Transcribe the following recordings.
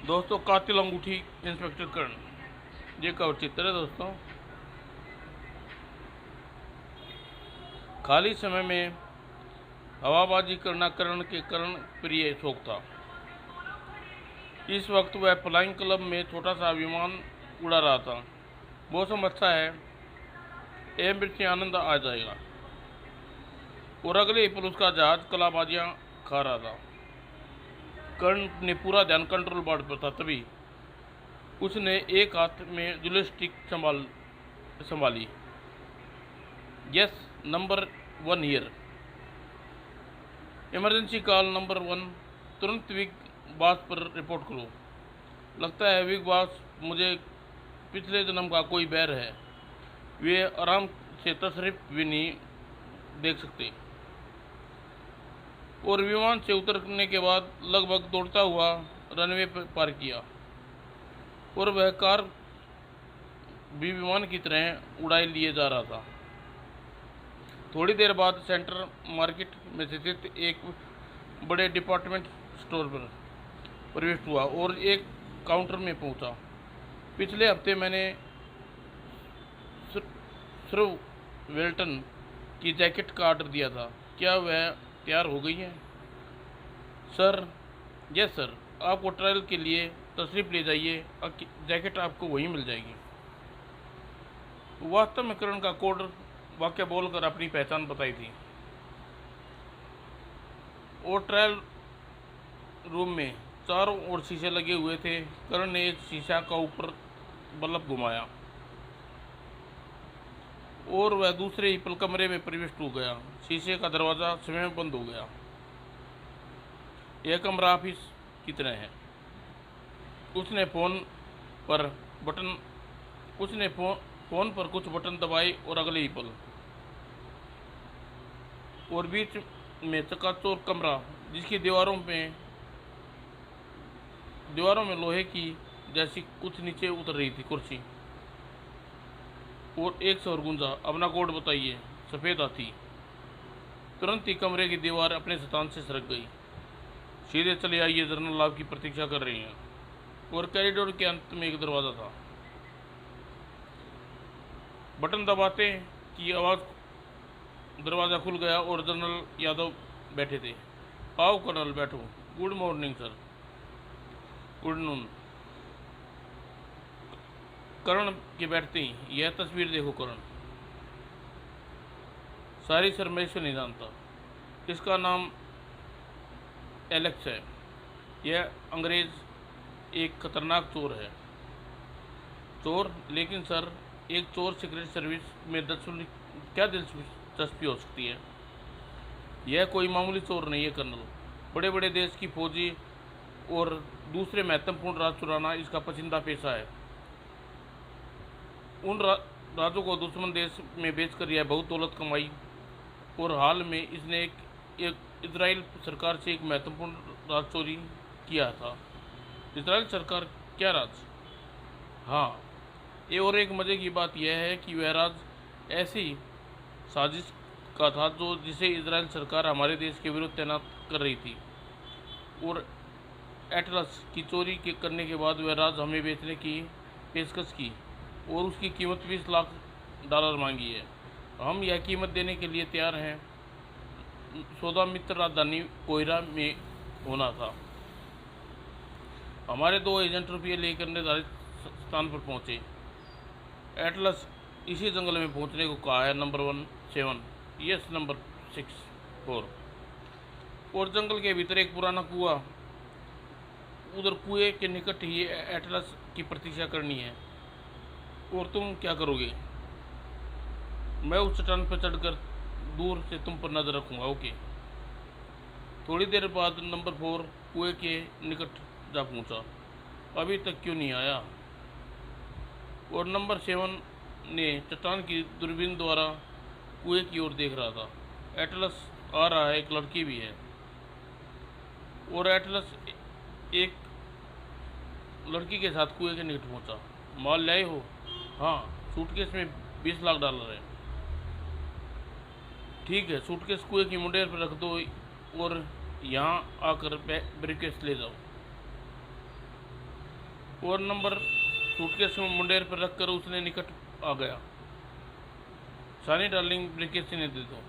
दोस्तों, कातिल अंगूठी इंस्पेक्टर कर्ण ये कवर चित्र है। दोस्तों, खाली समय में हवाबाजी करना कर्ण के कर्ण प्रिय शौक था। इस वक्त वह फ्लाइंग क्लब में छोटा सा विमान उड़ा रहा था। मौसम अच्छा है, एयर से आनंद आ जाएगा। और अगले ही पल उसका जहाज कलाबाजियां खा रहा था। कर्ण ने पूरा ध्यान कंट्रोल बोर्ड पर था। तभी उसने एक हाथ में जॉयस्टिक संभाली। Yes, number 1 here. Emergency call number 1। तुरंत विग बॉस पर रिपोर्ट करो। लगता है विग बॉस मुझे पिछले जन्म का कोई बैर है। वे आराम से तशरीफ भी नहीं देख सकते। और विमान से उतरने के बाद लगभग दौड़ता हुआ रनवे पर पार किया। और वह कार भी विमान की तरह उड़ाई लिए जा रहा था। थोड़ी देर बाद सेंटर मार्केट में स्थित एक बड़े डिपार्टमेंट स्टोर पर प्रवेश हुआ और एक काउंटर में पहुंचा। पिछले हफ्ते मैंने श्रव वेल्टन की जैकेट का ऑर्डर दिया था। क्या वह तैयार हो गई है? Sir, yes sir. आपको ट्रायल के लिए तशरीफ ले जाइए, जैकेट आपको वहीं मिल जाएगी। वास्तव में कर्ण का कोड वाक्य बोलकर अपनी पहचान बताई थी। और ट्रायल रूम में चारों ओर शीशे लगे हुए थे। कर्ण ने एक शीशा का ऊपर बल्ब घुमाया और वह दूसरे ही पल कमरे में प्रविष्ट हो गया। शीशे का दरवाजा स्वयं बंद हो गया। यह कमरा ऑफिस की तरह है। उसने फोन पर कुछ बटन दबाए और अगले ही पल और बीच में चकाचौंध कमरा, जिसकी दीवारों में लोहे की जैसी कुछ नीचे उतर रही थी कुर्सी। और एक स्वर गूंजा, अपना कोड बताइए। सफेद हाथी। तुरंत ही कमरे की दीवार अपने स्थान से सरक गई। सीधे चले आइए, जनरल आपकी प्रतीक्षा कर रही हैं। और कॉरिडोर के अंत में एक दरवाजा था। बटन दबाते की आवाज दरवाजा खुल गया और जनरल यादव बैठे थे। आओ कर्नल, बैठो। Good morning sir. Good noon. Karna के बैठते ही, यह तस्वीर देखो कर्ण। सारी सर मैं इसे नहीं जानता। इसका नाम एलेक्स है। यह अंग्रेज एक खतरनाक चोर है। चोर? लेकिन सर, एक चोर सीक्रेट सर्विस में क्या दिलचस्पी हो सकती है? यह कोई मामूली चोर नहीं है कर्नल। बड़े बड़े देश की फौजी और दूसरे महत्वपूर्ण राज चुराना इसका पसंदीदा पेशा है। उन राजों को दुश्मन देश में बेचकर यह बहुत दौलत कमाई। और हाल में इसने एक इजराइल सरकार से एक महत्वपूर्ण राज चोरी किया था। इजराइल सरकार? क्या राज? हाँ, ये और एक मजे की बात यह है कि वह राज ऐसी साजिश का था जिसे इजराइल सरकार हमारे देश के विरुद्ध तैनात कर रही थी। और एटलस की चोरी करने के बाद वह राज हमें बेचने की पेशकश की और उसकी कीमत $20 लाख मांगी है। हम यह कीमत देने के लिए तैयार हैं। सौदा मित्र राजधानी कोहिरा में होना था। हमारे 2 एजेंट रुपये लेकर निर्धारित स्थान पर पहुंचे। एटलस इसी जंगल में पहुंचने को कहा है। नंबर 7। Yes, number 4। और जंगल के भीतर एक पुराना कुआं। उधर कुएं के निकट ही एटलस की प्रतीक्षा करनी है। और तुम क्या करोगे? मैं उस चट्टान पर चढ़कर दूर से तुम पर नजर रखूंगा। ओके। थोड़ी देर बाद नंबर 4 कुएं के निकट जा पहुंचा। अभी तक क्यों नहीं आया? और नंबर 7 ने चट्टान की दूरबीन द्वारा कुएं की ओर देख रहा था। एटलस आ रहा है, एक लड़की भी है। और एटलस एक लड़की के साथ कुएं के निकट पहुंचा। माल लाए हो? हाँ, सूटकेस में $20 लाख है। ठीक है, सूटकेस कुएं की मुंडेर पर रख दो और यहाँ आकर ब्रीफकेस ले जाओ। और नंबर सूटकेस में मुंडेर पर रखकर उसने निकट आ गया। सानी डार्लिंग ब्रीकेस ने दे दो।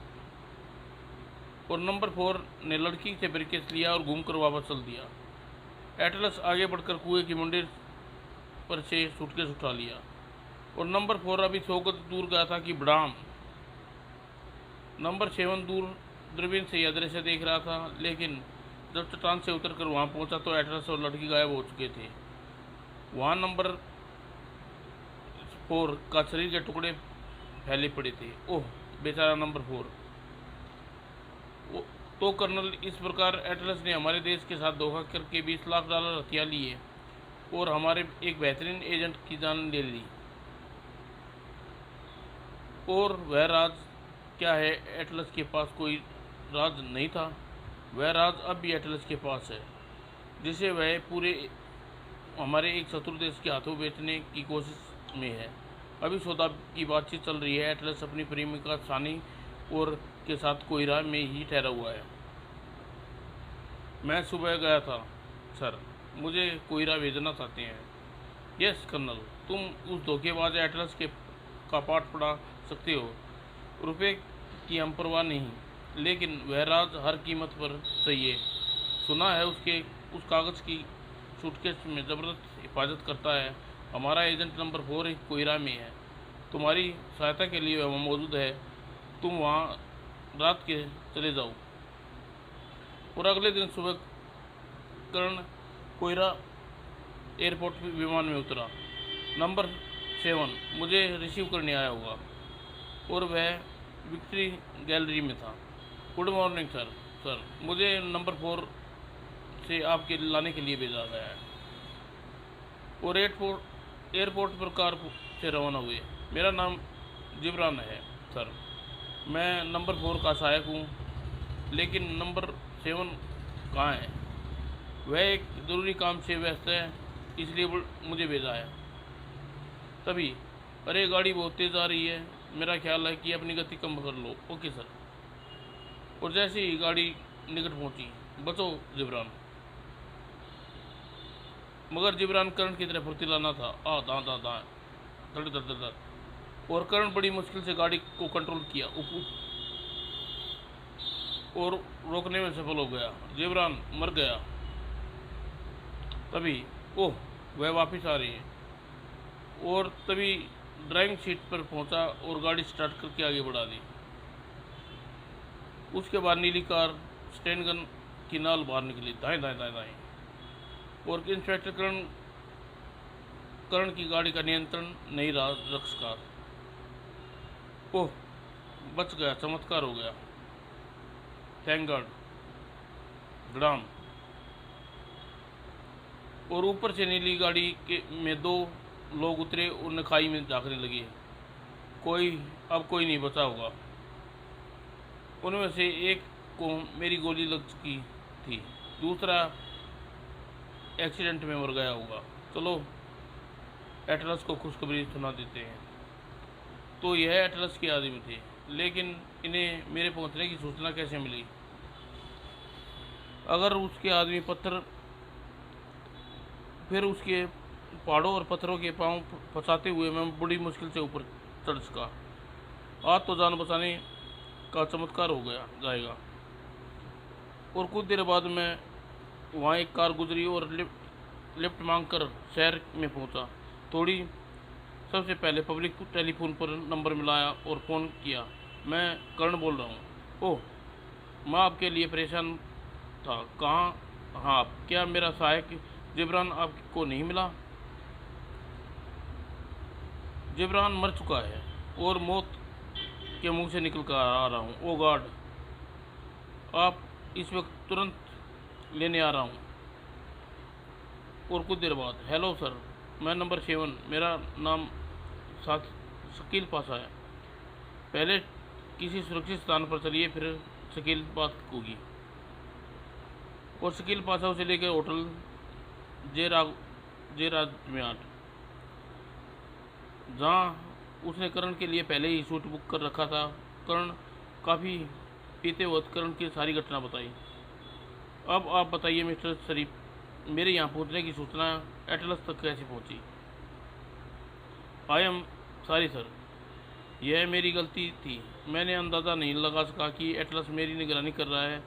और नंबर 4 ने लड़की से ब्रीकेस लिया और घूमकर वापस चल दिया। एटलस आगे बढ़कर कुएं की मुंडेर पर से सूटकेस उठा लिया और नंबर 4 अभी 100 गज दूर गया था कि बड़ाम। नंबर 7 दूरबीन से यह दृश्य देख रहा था, लेकिन जब चट्टान से उतरकर वहां पहुंचा तो एटलस और लड़की गायब हो चुके थे। वहां नंबर 4 का शरीर के टुकड़े फैले पड़े थे। ओह बेचारा नंबर 4। तो कर्नल, इस प्रकार एटलस ने हमारे देश के साथ धोखा करके 20 लाख डॉलर हथियार लिए और हमारे एक बेहतरीन एजेंट की जान ले ली। और वह राज क्या है? एटलस के पास कोई राज नहीं था। वह राज अब भी एटलस के पास है, जिसे वह पूरे हमारे एक शत्रु देश के हाथों बेचने की कोशिश में है। अभी सौदा की बातचीत चल रही है। एटलस अपनी प्रेमिका सानी और के साथ कोयरा में ही ठहरा हुआ है। मैं सुबह गया था सर, मुझे कोयरा भेजना चाहते हैं। यस कर्नल, तुम उस धोखेबाज एटलस के का पाठ पढ़ा सकते हो। रुपए की हम परवाह नहीं, लेकिन वह राज हर कीमत पर चाहिए। सुना है उसके उस कागज़ की सूटकेस में ज़बरदस्त हिफाजत करता है। हमारा एजेंट नंबर 4 कोयरा में है। तुम्हारी सहायता के लिए वह मौजूद है। तुम वहाँ रात के चले जाओ। और अगले दिन सुबह कर्ण कोयरा एयरपोर्ट विमान में उतरा। नंबर 7 मुझे रिसीव करने आया होगा और वह विक्ट्री गैलरी में था। गुड मॉर्निंग सर, मुझे नंबर 4 से आपके लाने के लिए भेजा गया है। और एयरपोर्ट पर कार से रवाना हुए। मेरा नाम जिब्रान है सर, मैं नंबर 4 का सहायक हूँ, लेकिन नंबर 7 कहाँ है? वह एक ज़रूरी काम से व्यस्त है, इसलिए मुझे भेजा है। तभी अरे गाड़ी बहुत तेज़ आ रही है, मेरा ख्याल है कि अपनी गति कम कर लो। Okay sir. और जैसे ही गाड़ी निकट पहुंची, बचो जिब्रान। मगर जिब्रान कर्ण की तरफ फुर्तीलाना था। दां दां दां धड़ धड़ धड़। और कर्ण बड़ी मुश्किल से गाड़ी को कंट्रोल किया और रोकने में सफल हो गया। जिब्रान मर गया। तभी ओह वह वापस आ रही है। और तभी ड्राइविंग सीट पर पहुंचा और गाड़ी स्टार्ट करके आगे बढ़ा दी। उसके बाद नीली कार स्टैंड गन की नाल बाहर निकली। दाएं दाएं दाएं दाएं। और इंस्पेक्टर कर्ण की गाड़ी का नियंत्रण नहीं रहा रख सका। ओह बच गया, चमत्कार हो गया। Thank God. ग्राम। और ऊपर से नीली गाड़ी के में 2 लोग उतरे और खाई में झांकने लगे। कोई नहीं बचा होगा। उनमें से एक को मेरी गोली लग चुकी थी, दूसरा एक्सीडेंट में मर गया होगा। चलो एटलस को खुशखबरी सुना देते हैं। तो यह एटलस के आदमी थे, लेकिन इन्हें मेरे पहुंचने की सूचना कैसे मिली? अगर उसके आदमी पत्थर फिर उसके पहाड़ों और पत्थरों के पांव फंसाते हुए मैं बड़ी मुश्किल से ऊपर चढ़ सका। आज तो जान बचाने का चमत्कार हो जाएगा। और कुछ देर बाद मैं वहाँ एक कार गुजरी और लिफ्ट मांगकर शहर में पहुँचा। सबसे पहले पब्लिक टेलीफोन पर नंबर मिलाया और फ़ोन किया। मैं कर्ण बोल रहा हूँ। ओह मैं आपके लिए परेशान था। कहाँ? हाँ, क्या मेरा सहायक जिब्रान आपको नहीं मिला? जिब्रान मर चुका है और मौत के मुंह से निकल कर आ रहा हूँ। ओ गॉड, आप इस वक्त तुरंत लेने आ रहा हूँ। और कुछ देर बाद, हेलो सर, मैं नंबर 7, मेरा नाम शकील पासा है। पहले किसी सुरक्षित स्थान पर चलिए, फिर शकील बात होगी। और शकील पासा उसे लेकर होटल जेराज में जहाँ उसने कर्ण के लिए पहले ही सूट बुक कर रखा था। कर्ण काफ़ी पीते वक्त कर्ण की सारी घटना बताई। अब आप बताइए मिस्टर शरीफ, मेरे यहाँ पहुँचने की सूचना एटलस तक कैसे पहुँची? आई एम सॉरी सर, यह मेरी गलती थी। मैंने अंदाज़ा नहीं लगा सका कि एटलस मेरी निगरानी कर रहा है।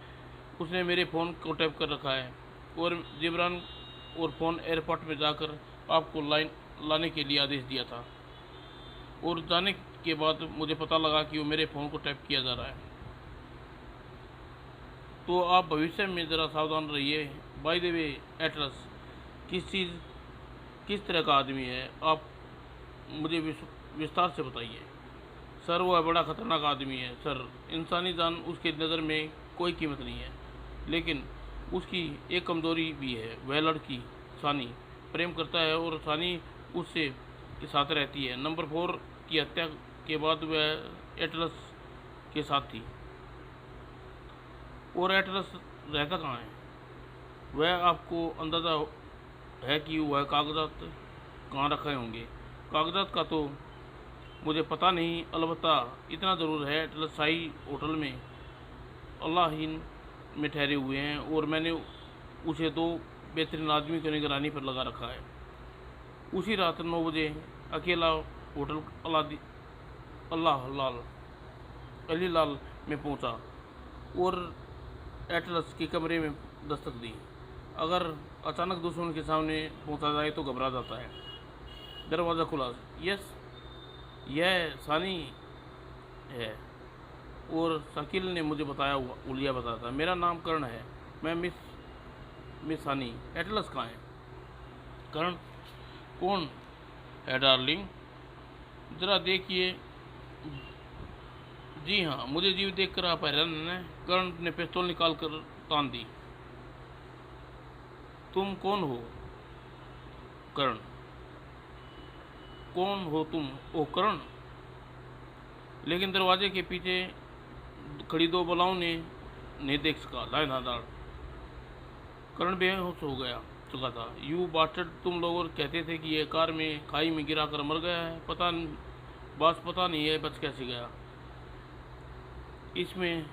उसने मेरे फ़ोन को टैप कर रखा है और जिब्रान और फ़ोन एयरपोर्ट में जाकर आपको लाने के लिए आदेश दिया था, और जाने के बाद मुझे पता लगा कि वो मेरे फ़ोन को टैप किया जा रहा है। तो आप भविष्य में ज़रा सावधान रहिए। बाय द वे एटलस किस तरह का आदमी है, आप मुझे विस्तार से बताइए। सर वह बड़ा ख़तरनाक आदमी है सर। इंसानी जान उसकी नज़र में कोई कीमत नहीं है, लेकिन उसकी एक कमज़ोरी भी है। वह लड़की सानी प्रेम करता है और सानी उससे के साथ रहती है। नंबर 4 की हत्या के बाद वह एटलस के साथ थी। और एटलस रहता कहाँ है? वह आपको अंदाज़ा है कि वह कागजात कहाँ रखे होंगे? कागजात का तो मुझे पता नहीं, अलबत्ता इतना ज़रूर है एटलस शाही होटल में अल्लाहीन में ठहरे हुए हैं, और मैंने उसे 2 बेहतरीन आदमी की निगरानी पर लगा रखा है। उसी रात 9 बजे अकेला होटल अली लाल में पहुंचा और एटलस के कमरे में दस्तक दी। अगर अचानक दुश्मन के सामने पहुंचा जाए तो घबरा जाता है। दरवाज़ा खुला। यस, यह सानी है, और शकील ने मुझे बताया हुआ उलिया बताया था। मेरा नाम कर्ण है, मैं मिस सानी। एटलस कहाँ है? कर्ण कौन है डार्लिंग? ज़रा देखिए। जी हाँ, मुझे जीव देखकर आप हैरान हैं। कर्ण ने पिस्तौल निकाल कर तान दी। तुम कौन हो कर्ण? कौन हो तुम? ओ कर्ण। लेकिन दरवाजे के पीछे खड़ी 2 बलाओं ने नहीं देख सका। लाइनदार कर्ण बेहोश हो गया चुका था। यू बास्टर्ड, तुम लोग कहते थे कि यह कार में खाई में गिरा कर मर गया है। पता नहीं है बच कैसे गया। इसमें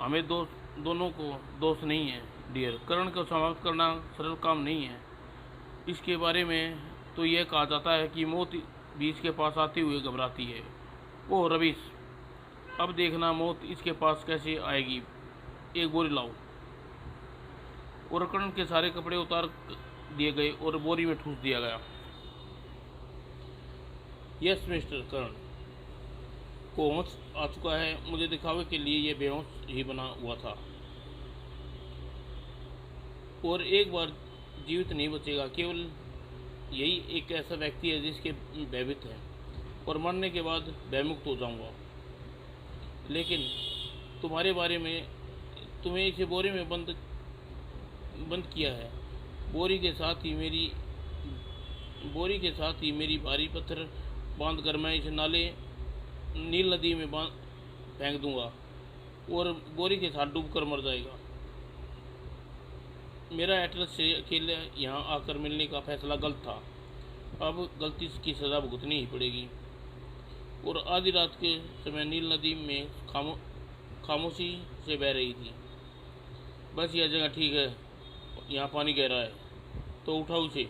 हमें दोनों को दोष नहीं है डियर। कर्ण को समाप्त करना सरल काम नहीं है। इसके बारे में तो यह कहा जाता है कि मौत भी इसके पास आते हुए घबराती है। ओह रवीश, अब देखना मौत इसके पास कैसे आएगी। एक बोरी लाओ। और कर्ण के सारे कपड़े उतार दिए गए और बोरी में ठूस दिया गया। यस मिस्टर कर्ण को होश आ चुका है। मुझे दिखावे के लिए यह बेहोश ही बना हुआ था, और एक बार जीवित नहीं बचेगा। केवल यही एक ऐसा व्यक्ति है जिसके भयभीत है, और मरने के बाद भयमुक्त हो जाऊंगा। लेकिन तुम्हारे बारे में, तुम्हें इसे बोरे में बंद किया है। बोरी के साथ ही मेरी भारी पत्थर बांध कर मैं इसे नील नदी में फेंक दूंगा, और बोरी के साथ डूब कर मर जाएगा। मेरा एटलस से अकेले यहाँ आकर मिलने का फैसला गलत था। अब गलती की सज़ा भुगतनी ही पड़ेगी। और आधी रात के समय नील नदी में खामोशी से बह रही थी। बस यह जगह ठीक है, यहाँ पानी गहरा है, तो उठाओ इसे।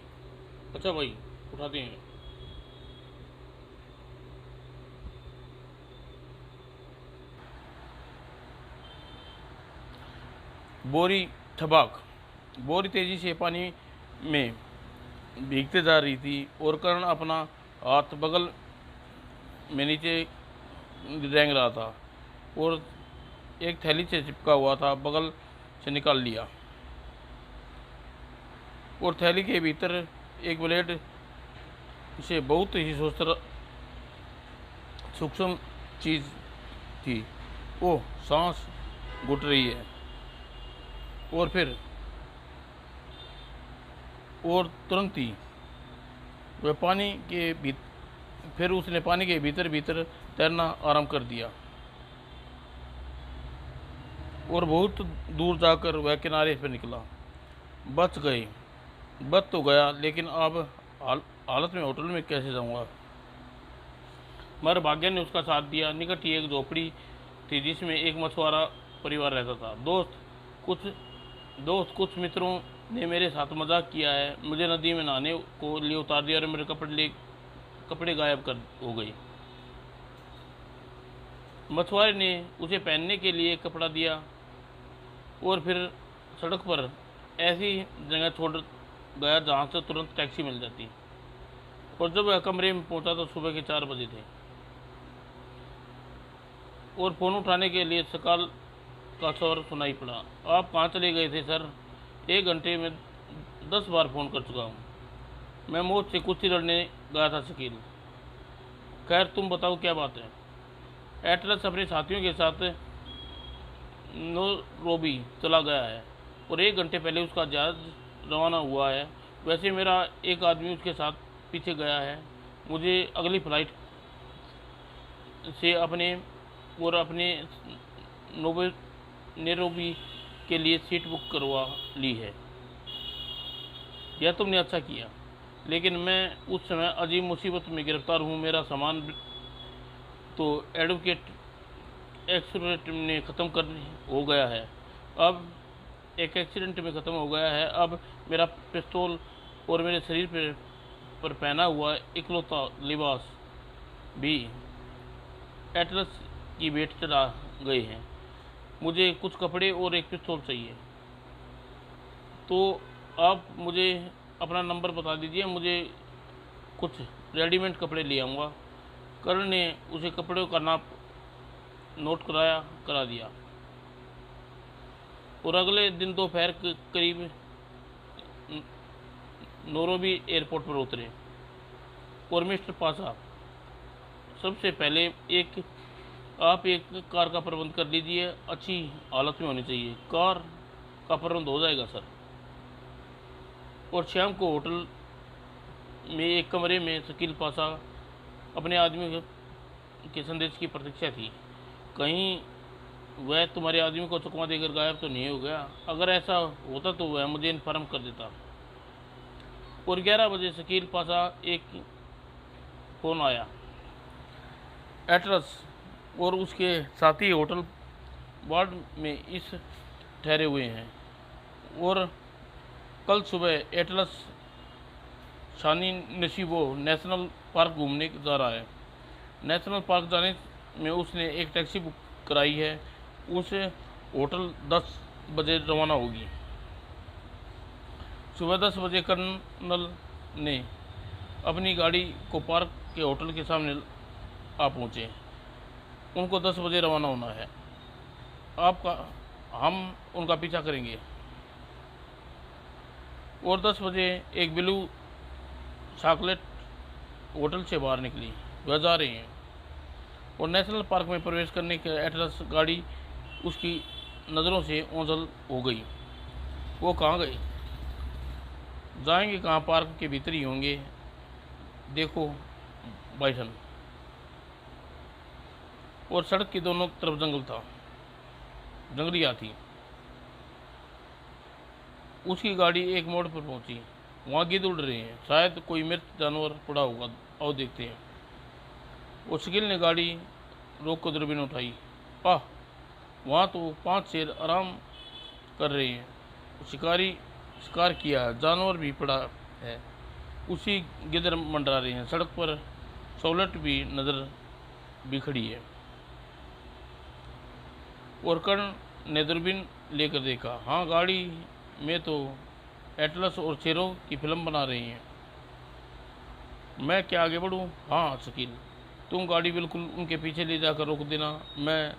अच्छा भाई, उठाते हैं। बोरी ठबाक। बोरी तेजी से पानी में भीगते जा रही थी, और कर्ण अपना हाथ बगल में नीचे रेंग रहा था, और एक थैली से चिपका हुआ था बगल से निकाल लिया, और थैली के भीतर एक ब्लेड से बहुत ही सूक्ष्म चीज़ थी। ओह, सांस घुट रही है। और तुरंत ही वह फिर उसने पानी के भीतर तैरना आरंभ कर दिया, और बहुत दूर जाकर वह किनारे पर निकला। बच तो गया, लेकिन अब हालत में होटल में कैसे जाऊंगा? मगर भाग्य ने उसका साथ दिया। निकट ही एक झोपड़ी थी जिसमें एक मछुआरा परिवार रहता था। दोस्त कुछ मित्रों ने मेरे साथ मजाक किया है, मुझे नदी में नहाने को लिए उतार दिया और मेरे कपड़े गायब कर हो गए। मछुआरे ने उसे पहनने के लिए कपड़ा दिया और फिर सड़क पर ऐसी जगह छोड़ गया जहाँ से तुरंत टैक्सी मिल जाती। और जब वह कमरे में पहुंचा तो सुबह के 4 बजे थे और फ़ोन उठाने के लिए सकाल का स्वर सुनाई पड़ा। आप कहाँ चले गए थे सर? 1 घंटे में 10 बार फ़ोन कर चुका हूँ। मैं मौत से कुश्ती लड़ने गया था शकील। खैर तुम बताओ क्या बात है? एटलस अपने साथियों के साथ नैरोबी चला गया है और 1 घंटे पहले उसका जहाज रवाना हुआ है। वैसे मेरा एक आदमी उसके साथ पीछे गया है। मुझे अगली फ्लाइट से अपने नैरोबी के लिए सीट बुक करवा ली है। यह तुमने अच्छा किया, लेकिन मैं उस समय अजीब मुसीबत में गिरफ्तार हूँ। मेरा सामान तो एडवोकेट एक्सीडेंट में ख़त्म कर हो गया है। अब एक एक्सीडेंट में ख़त्म हो गया है। अब मेरा पिस्तौल और मेरे शरीर पर पहना हुआ इकलौता लिबास भी एटलस की भेंट चढ़ा गए हैं। मुझे कुछ कपड़े और एक पिस्तौल चाहिए, तो आप मुझे अपना नंबर बता दीजिए, मुझे कुछ रेडीमेड कपड़े ले आऊँगा। करण ने उसे कपड़ों का नाप नोट करा दिया और अगले दिन दोपहर के करीब नैरोबी एयरपोर्ट पर उतरे। और मिस्टर पासा, सबसे पहले आप एक कार का प्रबंध कर लीजिए। अच्छी हालत में होनी चाहिए। कार का प्रबंध हो जाएगा सर। और शाम को होटल में एक कमरे में शकील पासा अपने आदमी के संदेश की प्रतीक्षा थी। कहीं वह तुम्हारे आदमी को चकमा देकर गायब तो नहीं हो गया? अगर ऐसा होता तो वह मुझे इन्फॉर्म कर देता। और 11 बजे शकील पासा एक फ़ोन आया। एटलस और उसके साथी होटल वार्ड में इस ठहरे हुए हैं और कल सुबह एटलस शानी नसीबो नेशनल पार्क घूमने जा रहा है। नेशनल पार्क जाने में उसने एक टैक्सी बुक कराई है। उस होटल 10 बजे रवाना होगी। सुबह 10 बजे कर्नल ने अपनी गाड़ी को पार्क के होटल के सामने आ पहुँचे। उनको 10 बजे रवाना होना है। हम उनका पीछा करेंगे। और 10 बजे एक ब्लू चॉकलेट होटल से बाहर निकली। वह जा रही हैं और नेशनल पार्क में प्रवेश करने के एटलस गाड़ी उसकी नज़रों से ओझल हो गई। वो कहाँ गए? जाएंगे कहाँ? पार्क के भीतर ही होंगे। देखो बाइसन। और सड़क की दोनों तरफ जंगल था, जंगलियाँ थी। उसकी गाड़ी एक मोड़ पर पहुंची। वहाँ गिद्ध उड़ रहे हैं। शायद कोई मृत जानवर पड़ा होगा। आओ देखते हैं। और शकील ने गाड़ी रोक कर दूरबीन उठाई। आह, वहाँ तो 5 शेर आराम कर रहे हैं। शिकार किया है। जानवर भी पड़ा है। उसी गिद्ध मंडरा रहे हैं। सड़क पर सौलट भी नज़र भी खड़ी है। और कर्ण ने दूरबीन लेकर देखा। हाँ, गाड़ी में तो एटलस और शेरों की फिल्म बना रही हैं। मैं क्या आगे बढ़ूं? हाँ शकील, तुम गाड़ी बिल्कुल उनके पीछे ले जाकर रोक देना। मैं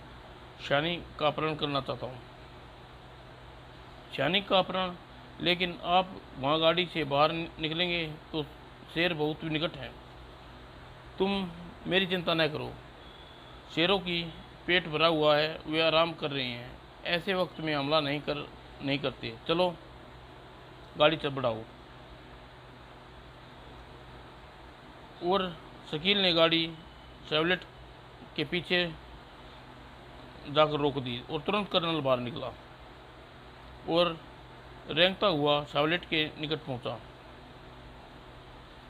शानी का अपहरण करना चाहता हूँ। शानी का अपहरण? लेकिन आप वहाँ गाड़ी से बाहर निकलेंगे तो शेर बहुत निकट है। तुम मेरी चिंता न करो। शेरों की पेट भरा हुआ है, वे आराम कर रहे हैं। ऐसे वक्त में हमला नहीं करते। चलो गाड़ी चल बढ़ाओ। और शकील ने गाड़ी शेवलेट के पीछे जाकर रोक दी और तुरंत कर्नल बाहर निकला और रेंगता हुआ शेवलेट के निकट पहुंचा।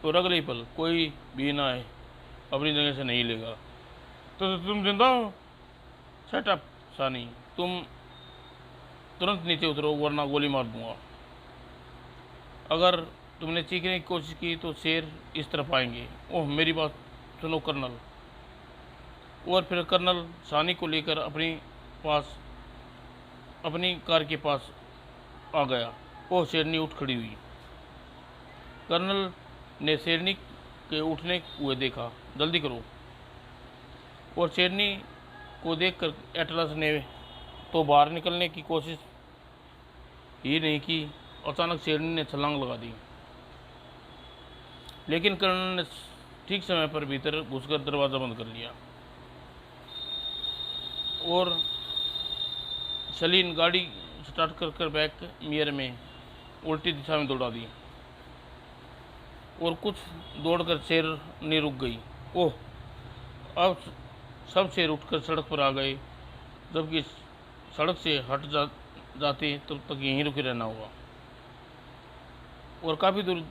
और अगले पल कोई भी ना आए, अपनी जगह से नहीं लेगा। तो तुम जिंदा हो? सेटअप सानी, तुम तुरंत नीचे उतरो वरना गोली मार दूंगा। अगर तुमने चीखने की कोशिश की तो शेर इस तरफ आएंगे। ओह मेरी बात सुनो कर्नल। और फिर कर्नल सानी को लेकर अपनी कार के पास आ गया। ओह शेरनी उठ खड़ी हुई। कर्नल ने शेरनी के उठने हुए देखा। जल्दी करो। और शेरनी को देखकर एटलस ने तो बाहर निकलने की कोशिश ही नहीं की। अचानक शेरनी ने छलांग लगा दी। लेकिन कर्नल ने ठीक समय पर भीतर घुसकर दरवाज़ा बंद कर लिया और सलीन गाड़ी स्टार्ट कर बैक मिरर में उल्टी दिशा में दौड़ा दी और कुछ दौड़कर शेरनी रुक गई। ओह अब सब शेर उठकर सड़क पर आ गए, जबकि सड़क से जाते तब तक यहीं रुके रहना हुआ। और काफ़ी दूर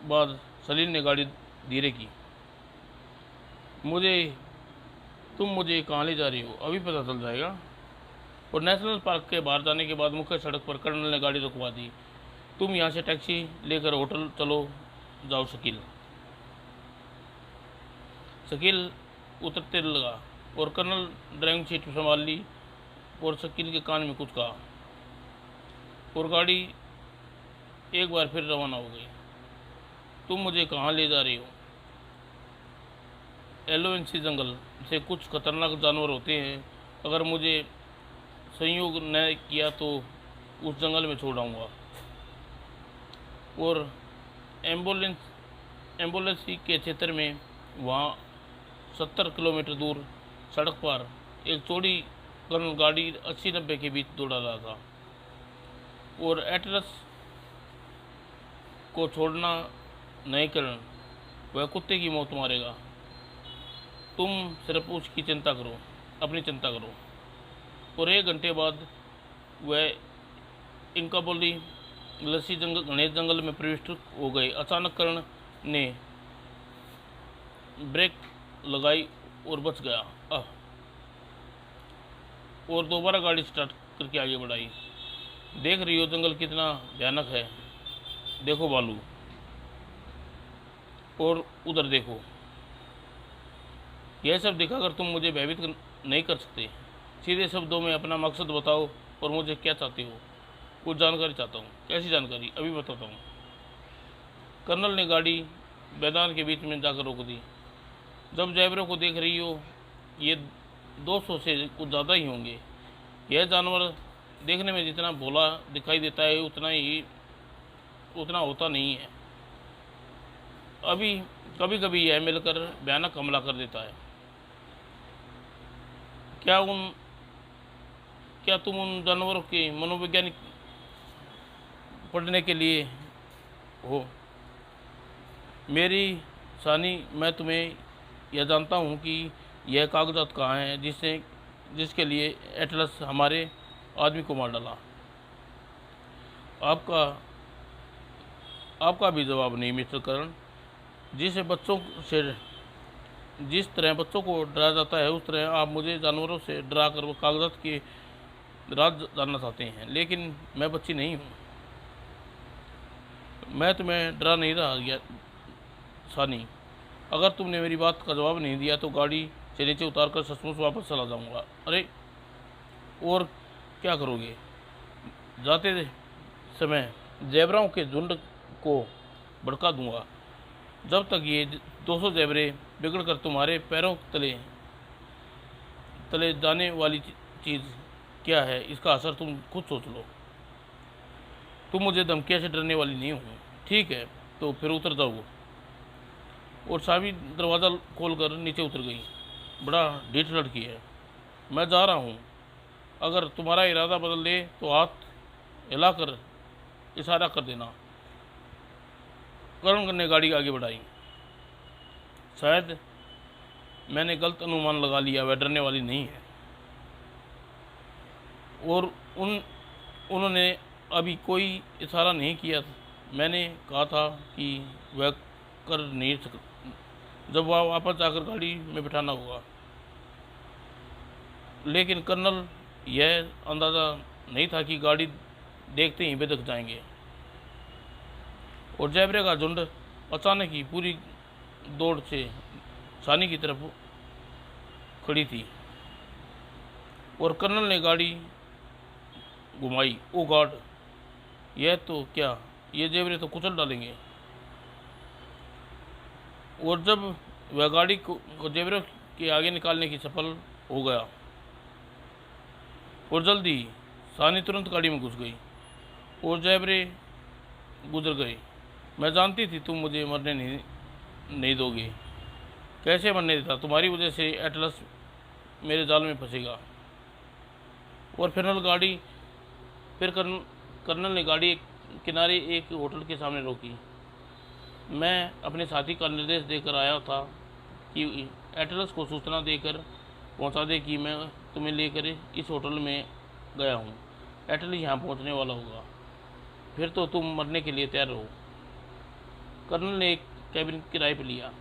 बाद सलीम ने गाड़ी धीरे की। तुम मुझे कहाँ ले जा रही हो अभी पता चल जाएगा। और नेशनल पार्क के बाहर जाने के बाद मुख्य सड़क पर कर्नल ने गाड़ी रुकवा दी। तुम यहाँ से टैक्सी लेकर होटल चलो जाओ। शकील उतरते लगा और कर्नल ड्राइविंग सीट संभाल ली और शकील के कान में कुछ कहा और गाड़ी एक बार फिर रवाना हो गई। तुम मुझे कहाँ ले जा रही हो? एलोवेंसी जंगल से कुछ खतरनाक जानवर होते हैं। अगर मुझे संयोग न किया तो उस जंगल में छोड़ आऊँगा। और एम्बुलेंस के क्षेत्र में वहाँ 70 किलोमीटर दूर सड़क पर एक चौड़ी कर्नल गाड़ी 80-90 के बीच दौड़ा रहा था और एटलस को छोड़ना नहीं करण, वह कुत्ते की मौत मारेगा। तुम सिर्फ उसकी चिंता करो, अपनी चिंता करो। और 1 घंटे बाद वह इंकाबोली लस्सी घने जंगल में प्रविष्ट हो गए। अचानक कर्ण ने ब्रेक लगाई और बच गया। और दोबारा गाड़ी स्टार्ट करके आगे बढ़ाई। देख रही हो जंगल कितना भयानक है? देखो बालू, और उधर देखो। यह सब दिखाकर तुम मुझे भयभीत नहीं कर सकते। सीधे शब्दों में अपना मकसद बताओ और मुझे क्या चाहते हो। कुछ जानकारी चाहता हूँ। कैसी जानकारी? अभी बताता हूँ। कर्नल ने गाड़ी मैदान के बीच में जाकर रोक दी। जब जैबरों को देख रही हो, ये 200 से कुछ ज़्यादा ही होंगे। यह जानवर देखने में जितना भोला दिखाई देता है उतना होता नहीं है। अभी कभी कभी यह मिलकर भयानक हमला कर देता है। क्या तुम उन जानवरों के मनोवैज्ञानिक पढ़ने के लिए हो? मेरी सानी, मैं तुम्हें यह जानता हूँ कि यह कागजात कहाँ हैं जिसके लिए एटलस हमारे आदमी को मार डाला। आपका भी जवाब नहीं मिस्टर कर्ण। जिस तरह बच्चों को डराया जाता है, उस तरह आप मुझे जानवरों से डरा कर वो कागजात के राज जानना चाहते हैं। लेकिन मैं बच्ची नहीं हूँ। मैं तुम्हें डरा नहीं रहा सानी। अगर तुमने मेरी बात का जवाब नहीं दिया तो गाड़ी से नीचे उतारकर सचमुच वापस चला जाऊंगा। अरे और क्या करोगे? जाते समय ज़ेबराओं के झुंड को भड़का दूंगा। जब तक ये 200 ज़ेबरे बिगड़कर तुम्हारे पैरों तले जाने वाली चीज़ क्या है, इसका असर तुम खुद सोच लो। तुम मुझे धमकियाँ से डरने वाली नहीं हो। ठीक है, तो फिर उतर जाओ। और सावी दरवाज़ा खोलकर नीचे उतर गई। बड़ा ढीठ लड़की है। मैं जा रहा हूँ। अगर तुम्हारा इरादा बदल दे तो हाथ हिलाकर इशारा कर देना। कर्ण ने गाड़ी आगे बढ़ाई। शायद मैंने गलत अनुमान लगा लिया, वह डरने वाली नहीं है। और उन्होंने अभी कोई इशारा नहीं किया। मैंने कहा था कि वह कर नहीं सकता। जब वह वापस जाकर गाड़ी में बिठाना होगा। लेकिन कर्नल यह अंदाज़ा नहीं था कि गाड़ी देखते ही बेदक जाएंगे। और जैबरे का झुंड अचानक ही पूरी दौड़ से सानी की तरफ खड़ी थी और कर्नल ने गाड़ी घुमाई। ओ गॉड, यह तो क्या, ये जेबरे तो कुचल डालेंगे। और जब वह गाड़ी को जेबरे के आगे निकालने की सफल हो गया और जल्दी सानी तुरंत गाड़ी में घुस गई और जैबरे गुजर गए। मैं जानती थी तुम मुझे मरने नहीं दोगे। कैसे मरने देता, तुम्हारी वजह से एटलस मेरे जाल में फंसेगा। और फिर कर्नल ने गाड़ी किनारे एक होटल के सामने रोकी। मैं अपने साथी का निर्देश देकर आया था कि एटलस को सूचना देकर पहुंचा दे कि मैं तुम्हें लेकर इस होटल में गया हूं। एटलस यहाँ पहुंचने वाला होगा, फिर तो तुम मरने के लिए तैयार रहो। कर्नल ने एक कैबिन किराए पर लिया।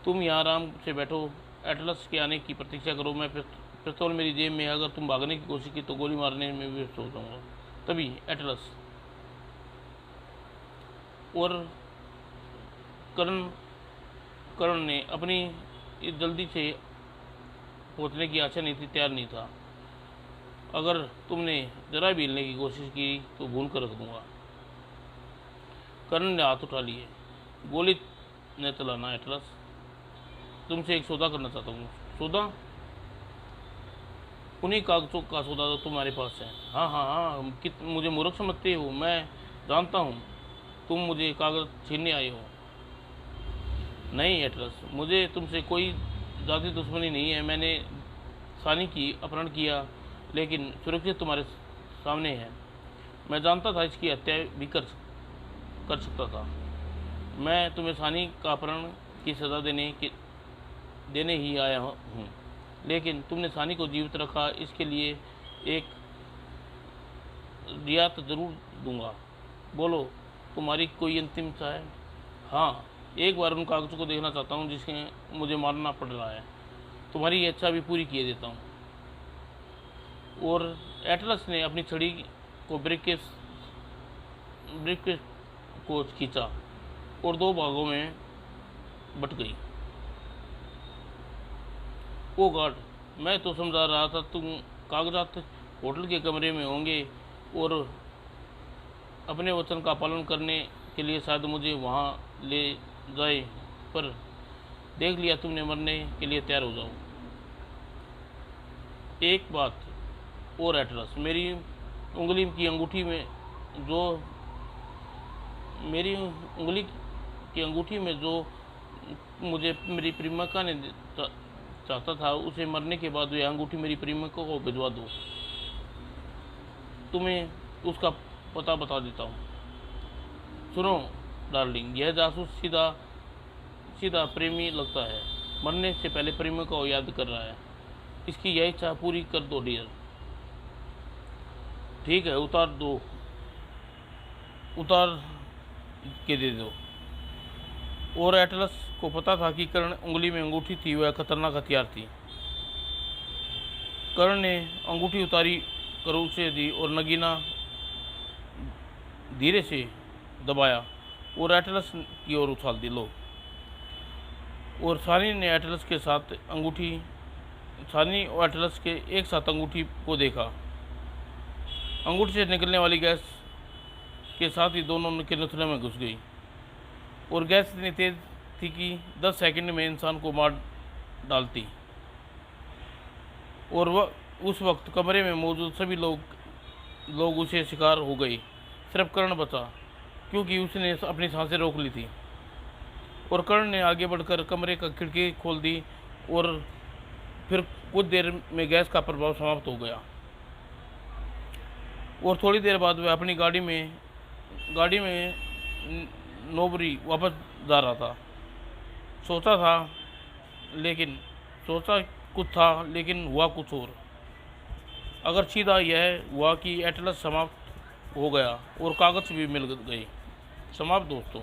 तुम यहाँ आराम से बैठो, एटलस के आने की प्रतीक्षा करो। मैं पिस्तौल मेरी जेब में है, अगर तुम भागने की कोशिश की तो गोली मारने में भी सोच जाऊँगा। तभी एटलस और कर्ण ने अपनी इस जल्दी से पहुंचने की आशा नहीं थी, तैयार नहीं था। अगर तुमने जरा भी हिलने की कोशिश की तो भून कर रख दूंगा। कर्ण ने हाथ उठा लिए। गोली न चलाना एटलस, तुमसे एक सौदा करना चाहता हूँ। सौदा? उन्हीं कागजों का सौदा तो तुम्हारे पास है। हाँ हाँ हाँ, मुझे मूर्ख समझते हो। मैं जानता हूँ तुम मुझे कागज छीनने आए हो। नहीं एटलस, मुझे तुमसे कोई जाति दुश्मनी नहीं है। मैंने सानी की अपहरण किया, लेकिन सुरक्षित तुम्हारे सामने है। मैं जानता था इसकी हत्या भी कर सकता था। मैं तुम्हें सानी का अपहरण की सज़ा देने ही आया हूँ, लेकिन तुमने सानी को जीवित रखा, इसके लिए एक रियायत जरूर दूंगा। बोलो, तुम्हारी कोई अंतिम इच्छा है? हाँ, एक बार उन कागजों को देखना चाहता हूँ जिसके मुझे मारना पड़ रहा है। तुम्हारी ये इच्छा भी पूरी किए देता हूँ। और एटलस ने अपनी छड़ी को ब्रिक को खींचा और दो भागों में बट गई। ओ गॉड, मैं तो समझा रहा था तुम कागजात होटल के कमरे में होंगे और अपने वचन का पालन करने के लिए शायद मुझे वहाँ ले जाए, पर देख लिया तुमने मरने के लिए तैयार हो जाओ। एक बात और एटलस, मेरी उंगली की अंगूठी में जो मुझे मेरी प्रेमिका ने चाहता था, उसे मरने के बाद वह अंगूठी मेरी प्रेमिका को भिजवा दो। तुम्हें उसका पता बता देता हूँ। सुनो डार्लिंग, यह जासूस सीधा प्रेमी लगता है। मरने से पहले प्रेमिका को याद कर रहा है। इसकी यह इच्छा पूरी कर दो डियर। ठीक है, उतार के दे दो। और एटलस को पता था कि कर्ण उंगली में अंगूठी थी, वह खतरनाक हथियार थी। कर्ण ने अंगूठी उतारी कर उसे दी और नगीना धीरे से दबाया और एटलस की ओर उछाल दी। लो। और सानी और एटलस के एक साथ अंगूठी को देखा। अंगूठी से निकलने वाली गैस के साथ ही दोनों के नथुने में घुस गई और गैस इतनी तेज थी कि 10 सेकंड में इंसान को मार डालती। और वह उस वक्त कमरे में मौजूद सभी लोग उसे शिकार हो गए। सिर्फ कर्ण बचा, क्योंकि उसने अपनी सांसें रोक ली थी। और कर्ण ने आगे बढ़कर कमरे का खिड़की खोल दी और फिर कुछ देर में गैस का प्रभाव समाप्त हो गया। और थोड़ी देर बाद वह अपनी गाड़ी में नोबरी वापस जा रहा था। सोचा कुछ था, लेकिन हुआ कुछ और। अगर सीधा यह हुआ कि एटलस समाप्त हो गया और कागज भी मिल गए। समाप्त दोस्तों।